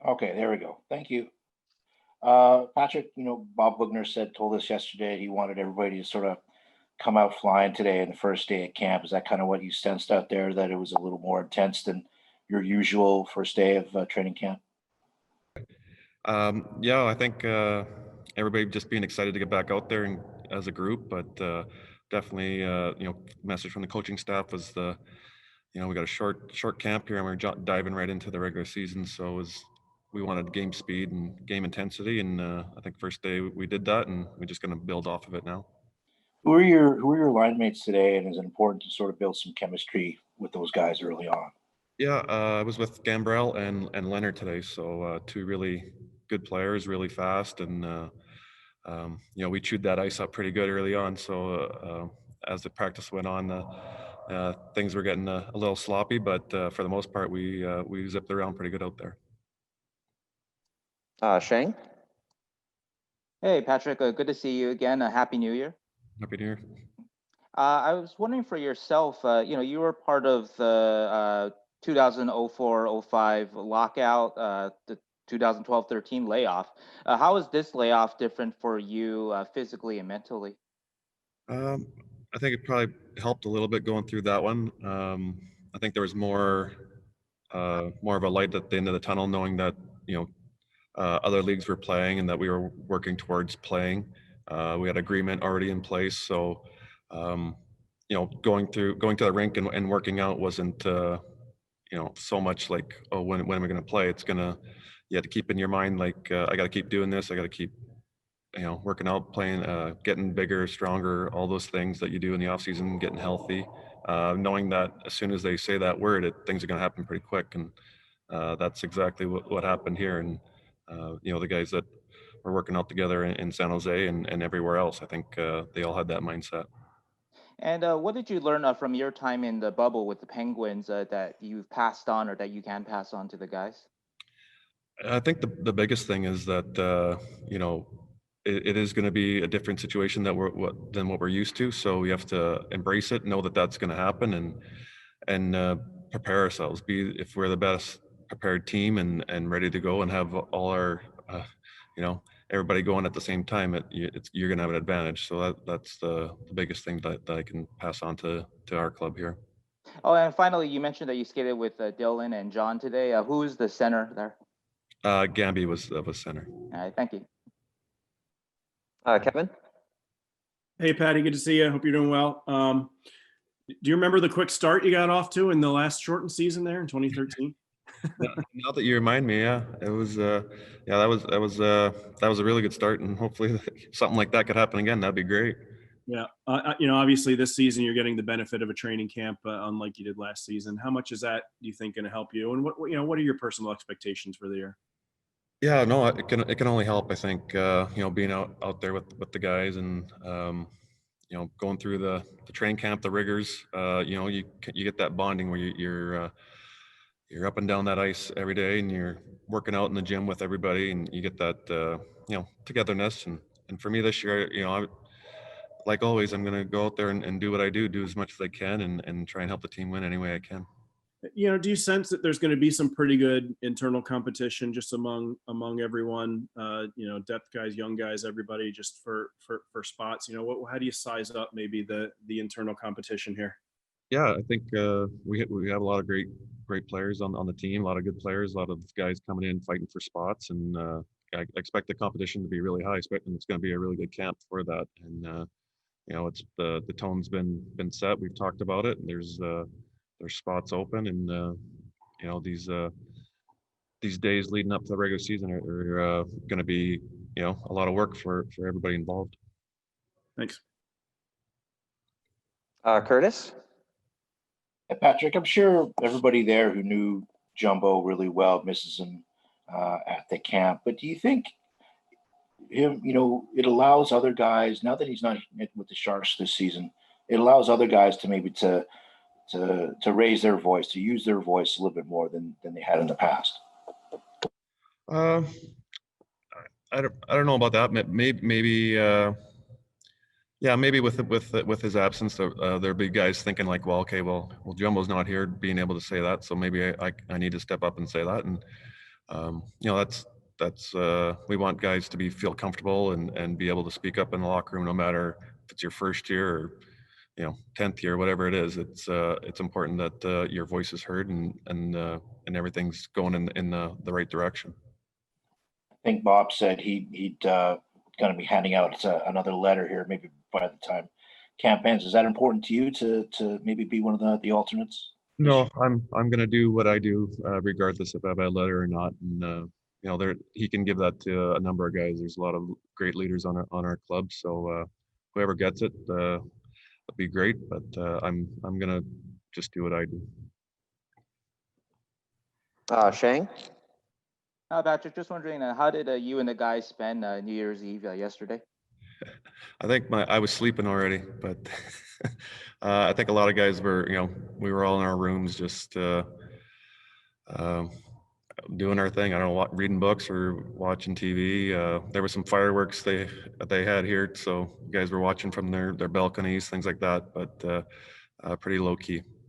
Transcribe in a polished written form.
Okay, there we go. Thank you. Patrick, Bob Bugner told us yesterday he wanted everybody to sort of come out flying today in the first day at camp. Is that kind of what you sensed out there, that it was a little more intense than your usual first day of training camp? Yeah, I think everybody just being excited to get back out there and as a group, but definitely, message from the coaching staff was we got a short camp here, and we're diving right into the regular season. So we wanted game speed and game intensity, and I think first day we did that, and we're just going to build off of it now. Who are your line mates today, and is it important to sort of build some chemistry with those guys early on? Yeah, I was with Gambrell and Leonard today, so two really good players, really fast, and we chewed that ice up pretty good early on. So as the practice went on, things were getting a little sloppy, but for the most part, we zipped around pretty good out there. Shane? Hey, Patrick, good to see you again. Happy New Year. Happy New Year. I was wondering for yourself, you were part of the 2004-05 lockout, the 2012-13 layoff. How is this layoff different for you physically and mentally? I think it probably helped a little bit going through that one. I think there was more of a light at the end of the tunnel, knowing that other leagues were playing and that we were working towards playing. We had agreement already in place, so going to the rink and working out wasn't so much like, oh, when am I going to play? You have to keep in your mind, like, I got to keep doing this. I got to keep working out, playing, getting bigger, stronger, all those things that you do in the off season, getting healthy, knowing that as soon as they say that word, things are going to happen pretty quick. And that's exactly what happened here. And the guys that were working out together in San Jose and everywhere else, I think they all had that mindset. And what did you learn from your time in the bubble with the Penguins that you've passed on or that you can pass on to the guys? I think the biggest thing is that it is going to be a different situation than what we're used to. So we have to embrace it, know that that's going to happen, and prepare ourselves. If we're the best prepared team and ready to go and have all our everybody going at the same time, you're going to have an advantage. So that's the biggest thing that I can pass on to our club here. Oh, and finally, you mentioned that you skated with Dylan and John today. Who's the center there? Gamby was center. All right, thank you. Kevin? Hey, Patty, good to see you. I hope you're doing well. Do you remember the quick start you got off to in the last shortened season there in 2013? Now that you remind me, yeah, it was, that was a really good start, and hopefully something like that could happen again. That'd be great. Yeah, obviously this season you're getting the benefit of a training camp, unlike you did last season. How much is that, do you think, going to help you? And what are your personal expectations for the year? Yeah, no, it can only help. I think being out there with the guys and going through the train camp, the rigors. You get that bonding where you're up and down that ice every day, and you're working out in the gym with everybody, and you get that togetherness. And for me this year, like always, I'm going to go out there and do what I do as much as I can, and try and help the team win any way I can. Do you sense that there's going to be some pretty good internal competition just among everyone, depth guys, young guys, everybody, just for spots? How do you size up maybe the internal competition here? Yeah, I think we have a lot of great players on the team, a lot of good players, a lot of guys coming in fighting for spots, and I expect the competition to be really high. And it's going to be a really good camp for that. And it's the tone's been set. We've talked about it, and there's spots open, and these days leading up to the regular season are going to be a lot of work for everybody involved. Thanks. Curtis? Hey, Patrick, I'm sure everybody there who knew Jumbo really well misses him at the camp. But do you think it allows other guys, now that he's not with the Sharks this season, it allows other guys to maybe to raise their voice, to use their voice a little bit more than they had in the past? I don't know about that. Maybe maybe with his absence, there'll be guys thinking like, well, okay, well, Jumbo's not here, being able to say that, so maybe I need to step up and say that. And We want guys to feel comfortable and be able to speak up in the locker room, no matter if it's your first year or 10th year, whatever it is. It's important that your voice is heard and everything's going in the right direction. I think Bob said he'd going to be handing out another letter here, maybe by the time camp ends. Is that important to you to maybe be one of the alternates? No, I'm going to do what I do, regardless if I have a letter or not. And he can give that to a number of guys. There's a lot of great leaders on our club. So whoever gets it, it'll be great. But I'm going to just do what I do. Shane? Patrick, just wondering, how did you and the guys spend New Year's Eve yesterday? I think I was sleeping already, but I think a lot of guys were, we were all in our rooms just doing our thing. I don't know, reading books or watching TV. There was some fireworks they had here, so guys were watching from their balconies, things like that, but pretty low key.